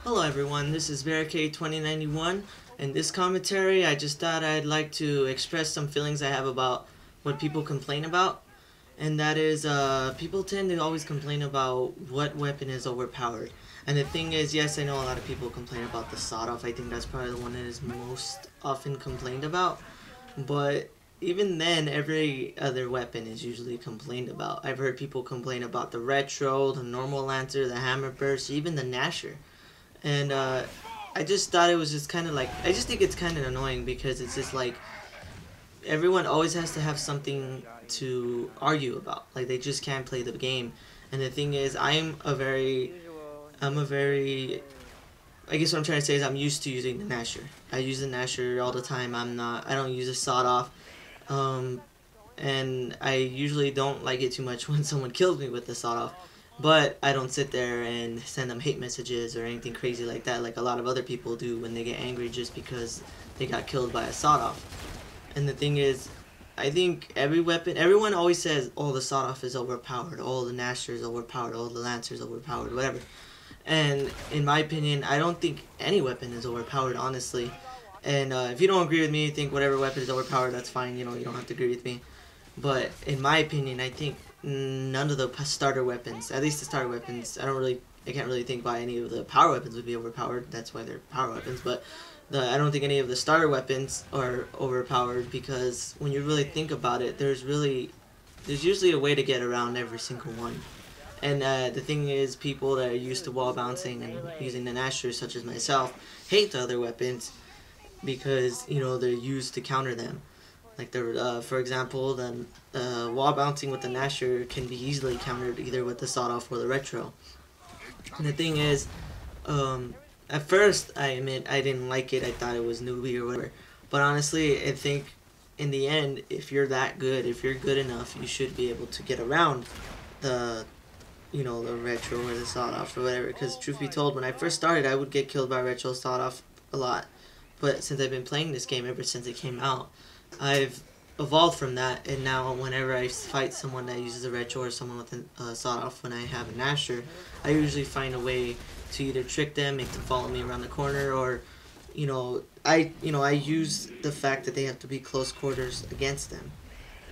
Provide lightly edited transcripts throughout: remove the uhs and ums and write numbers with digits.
Hello everyone, this is Barricade 2091. In this commentary, I just thought I'd like to express some feelings I have about what people complain about. And that is, people tend to always complain about what weapon is overpowered. And the thing is, yes, I know a lot of people complain about the sawed-off. I think that's probably the one that is most often complained about. But even then, every other weapon is usually complained about. I've heard people complain about the retro, the normal lancer, the hammer burst, even the gnasher. And I just thought it was just kind of like, I just think it's kind of annoying because it's just like everyone always has to have something to argue about. Like they just can't play the game. And the thing is, I guess what I'm trying to say is I'm used to using the gnasher. I use the gnasher all the time. I don't use a sawed off. And I usually don't like it too much when someone kills me with the sawed off. But I don't sit there and send them hate messages or anything crazy like that, like a lot of other people do when they get angry just because they got killed by a sawed-off. And the thing is, I think everyone always says, oh, the sawed-off is overpowered, oh, the gnasher is overpowered, oh, the lancer is overpowered, whatever. And in my opinion, I don't think any weapon is overpowered, honestly. And if you don't agree with me, you think whatever weapon is overpowered, that's fine, you know, you don't have to agree with me. But in my opinion, I think none of the starter weapons, at least the starter weapons, I can't really think why any of the power weapons would be overpowered. That's why they're power weapons. But I don't think any of the starter weapons are overpowered because when you really think about it, there's usually a way to get around every single one. And the thing is, people that are used to wall bouncing and using the gnashers, such as myself, hate the other weapons because, you know, they're used to counter them. Like, for example, the wall bouncing with the gnasher can be easily countered either with the sawed-off or the retro. And the thing is, at first, I admit, I didn't like it. I thought it was newbie or whatever. But honestly, I think, in the end, if you're that good, if you're good enough, you should be able to get around the, you know, the retro or the sawed-off or whatever. Because, truth be told, when I first started, I would get killed by retro sawed-off a lot. But since I've been playing this game ever since it came out, I've evolved from that, and now whenever I fight someone that uses a retro or someone with a sawed-off when I have a gnasher, I usually find a way to either trick them, make them follow me around the corner, or I use the fact that they have to be close quarters against them.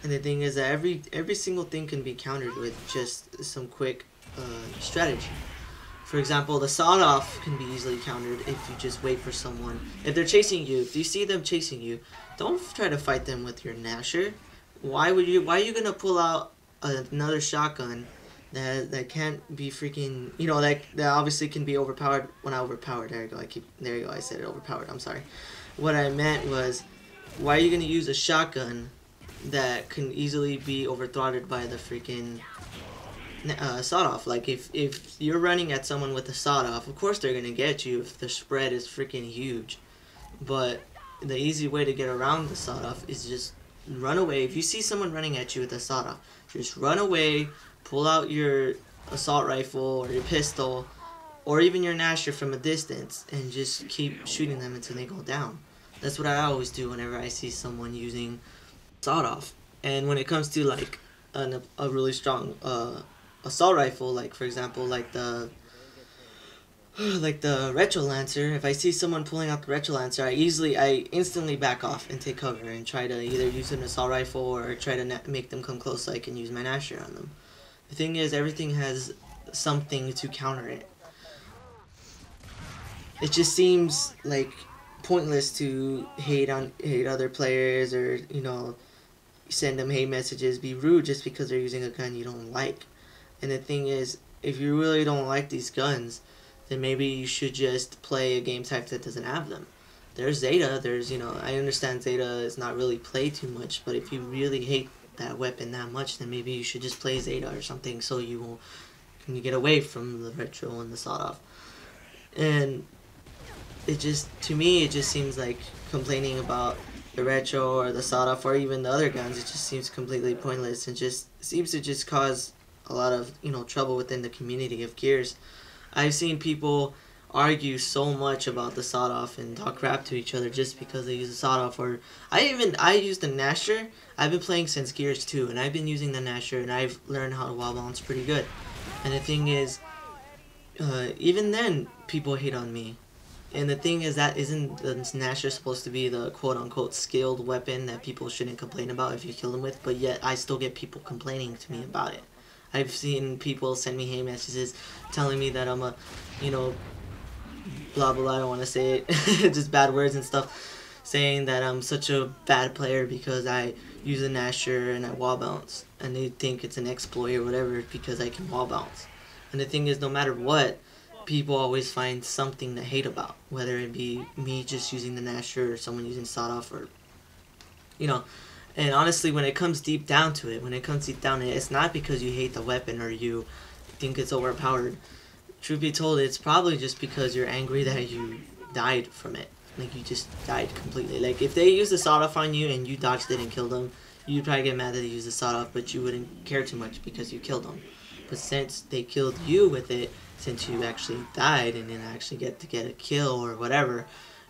And the thing is that every single thing can be countered with just some quick strategy. For example, the sawed-off can be easily countered if you just wait for someone. If they're chasing you, if you see them chasing you, don't try to fight them with your gnasher. Why are you gonna pull out another shotgun that can't be freaking, you know, that obviously can be overpowered? When I overpowered, there you go, I said it, overpowered, I'm sorry. What I meant was, why are you gonna use a shotgun that can easily be overthrotted by the freaking sawed-off? Like, if you're running at someone with a sawed-off, of course they're gonna get you if the spread is freaking huge. But the easy way to get around the sawed-off is just run away. If you see someone running at you with a sawed-off, just run away, pull out your assault rifle or your pistol, or even your gnasher from a distance, and just keep shooting them until they go down. That's what I always do whenever I see someone using sawed-off. And when it comes to like a really strong assault rifle, like for example, like the retro lancer, if I see someone pulling out the retro lancer, I instantly back off and take cover and try to either use an assault rifle or try to make them come close so I can use my gnasher on them. The thing is, everything has something to counter it. It just seems like pointless to hate other players, or, you know, send them hate messages, be rude just because they're using a gun you don't like. And the thing is, if you really don't like these guns, then maybe you should just play a game type that doesn't have them. There's Zeta, I understand Zeta is not really played too much, but if you really hate that weapon that much, then maybe you should just play Zeta or something so you can get away from the retro and the sawed-off. And to me, it just seems like complaining about the retro or the sawed-off or even the other guns, it just seems completely pointless and just seems to just cause a lot of, trouble within the community of Gears. I've seen people argue so much about the sawed-off and talk crap to each other just because they use the sawed-off. Or I use the gnasher. I've been playing since Gears 2, and I've been using the gnasher, and I've learned how to wall bounce pretty good. And the thing is, even then people hate on me. And the thing is that isn't the Nasher supposed to be the quote unquote skilled weapon that people shouldn't complain about if you kill them with, but yet I still get people complaining to me about it. I've seen people send me hate messages telling me that I'm a, you know, blah blah blah, I don't want to say it, just bad words and stuff, saying that I'm such a bad player because I use a Nasher and I wall bounce. And they think it's an exploit or whatever because I can wall bounce. And the thing is, no matter what, people always find something to hate about, whether it be me just using the Nasher or someone using sawed off or, you know. And honestly, when it comes deep down to it, it's not because you hate the weapon or you think it's overpowered. Truth be told, it's probably just because you're angry that you died from it. Like, you just died completely. Like, if they used the sawed off on you and you dodged it and killed them, you'd probably get mad that they used the sawed off, but you wouldn't care too much because you killed them. But since they killed you with it, since you actually died and didn't actually get to get a kill or whatever,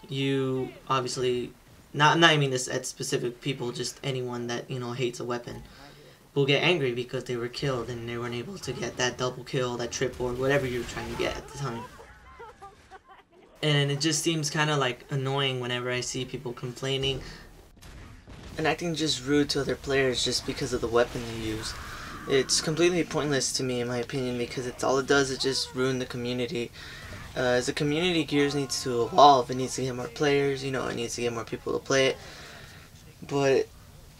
you obviously, not I mean this at specific people, just anyone that, you know, hates a weapon, will get angry because they were killed and they weren't able to get that double kill, that triple, or whatever you were trying to get at the time. And it just seems kind of like annoying whenever I see people complaining and acting just rude to other players just because of the weapon they use. It's completely pointless to me, in my opinion, because all it does is just ruin the community. As a community, Gears needs to evolve. It needs to get more players, you know, it needs to get more people to play it. But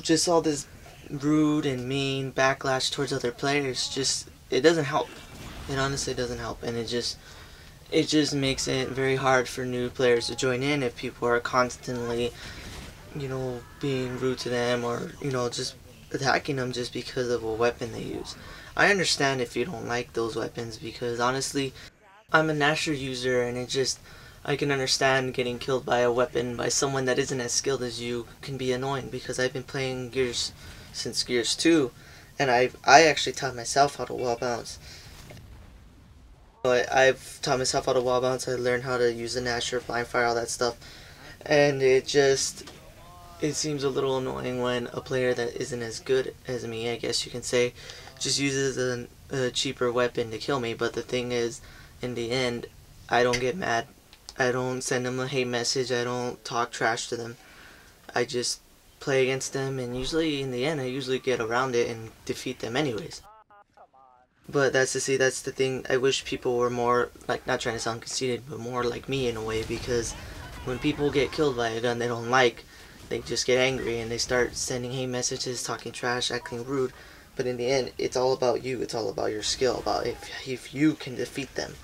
just all this rude and mean backlash towards other players, just, it doesn't help. It honestly doesn't help, and it just makes it very hard for new players to join in if people are constantly, you know, being rude to them or, you know, just attacking them just because of a weapon they use. I understand if you don't like those weapons, because honestly, I'm a Nasher user, and I can understand getting killed by a weapon by someone that isn't as skilled as you can be annoying, because I've been playing Gears since Gears 2, and I actually taught myself how to wall bounce. I've taught myself how to wall bounce, I learned how to use the Nasher, blind fire, all that stuff, and it seems a little annoying when a player that isn't as good as me, I guess you can say, just uses a cheaper weapon to kill me. But the thing is, in the end, I don't get mad. I don't send them a hate message. I don't talk trash to them. I just play against them, and usually, in the end, I usually get around it and defeat them anyways. But that's the thing. I wish people were more, like, not trying to sound conceited, but more like me in a way, because when people get killed by a gun they don't like, they just get angry and they start sending hate messages, talking trash, acting rude. But in the end, it's all about you. It's all about your skill, about if you can defeat them.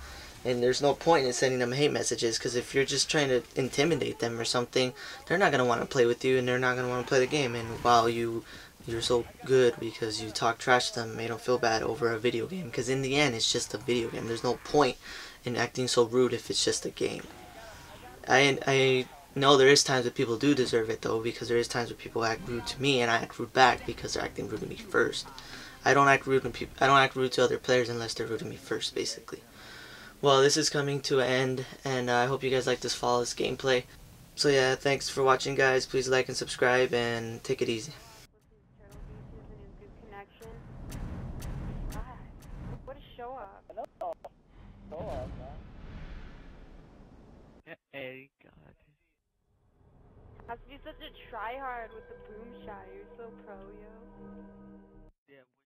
And there's no point in sending them hate messages, because if you're just trying to intimidate them or something, they're not going to want to play with you, and they're not going to want to play the game. And while you're so good because you talk trash to them, made them feel bad over a video game, because in the end it's just a video game. There's no point in acting so rude if it's just a game. I know there is times that people do deserve it, though, because there is times where people act rude to me and I act rude back because they're acting rude to me first. I don't act rude to other players unless they're rude to me first, basically. Well, this is coming to an end, and I hope you guys like this flawless gameplay. So yeah, thanks for watching, guys. Please like and subscribe, and take it easy. What a show up. Hey, God. Has to be such a tryhard with the boom shot. You're so pro, yo.